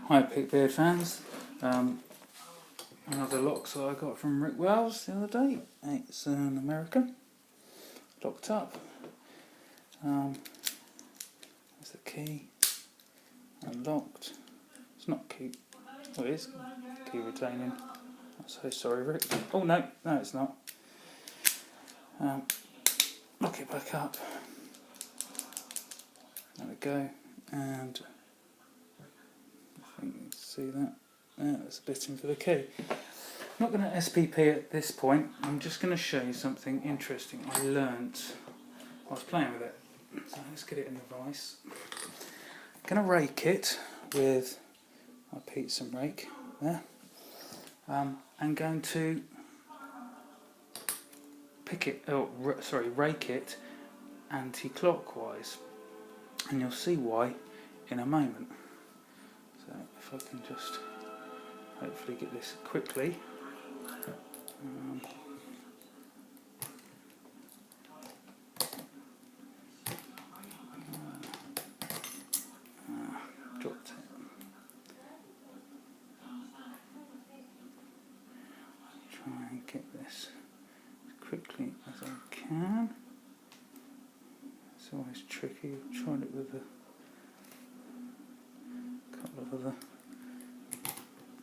Hi Pickbeard fans, another lock that I got from Rick Wells the other day. It's an American, locked up. There's the key, unlocked. It's not key, oh it is key retaining. I'm so sorry Rick. Oh no, it's not. Lock it back up. There we go, and I think you can see that. That's a bit in for the key. I'm not going to SPP at this point. I'm just going to show you something interesting I learnt while I was playing with it. So let's get it in the vise. I'm going to rake it with my pizza rake there. I'm going to rake it anti-clockwise, and you'll see why in a moment. So if I can just hopefully get this quickly. Dropped it. Try and get this as quickly as I can. It's always tricky. I've tried it with a couple of other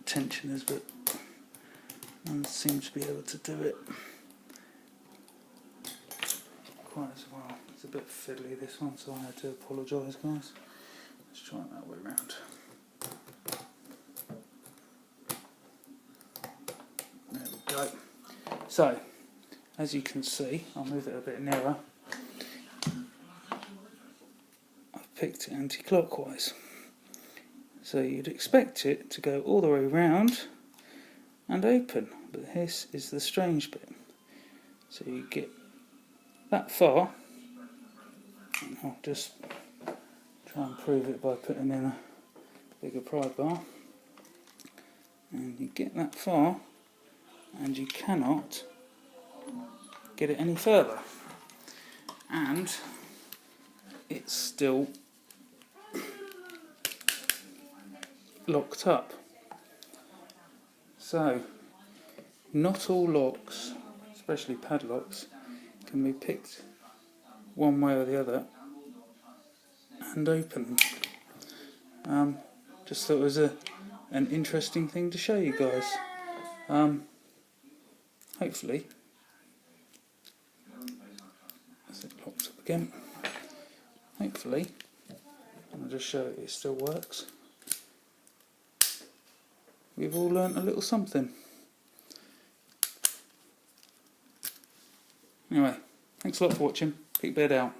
tensioners, but none seem to be able to do it quite as well. It's a bit fiddly this one, so I had to apologise, guys. Let's try it that way round. There we go. So, as you can see, I'll move it a bit nearer. I've picked it anti-clockwise. So you'd expect it to go all the way round and open, but this is the strange bit. So you get that far, and I'll just try and prove it by putting in a bigger pry bar, and you get that far and you cannot get it any further, and it's still locked up. So not all locks, especially padlocks, can be picked one way or the other and open. Just thought it was an interesting thing to show you guys. Hopefully, as it locks up again, hopefully, I'll just show it still works. We've all learnt a little something. Anyway, thanks a lot for watching. Pickbeard out.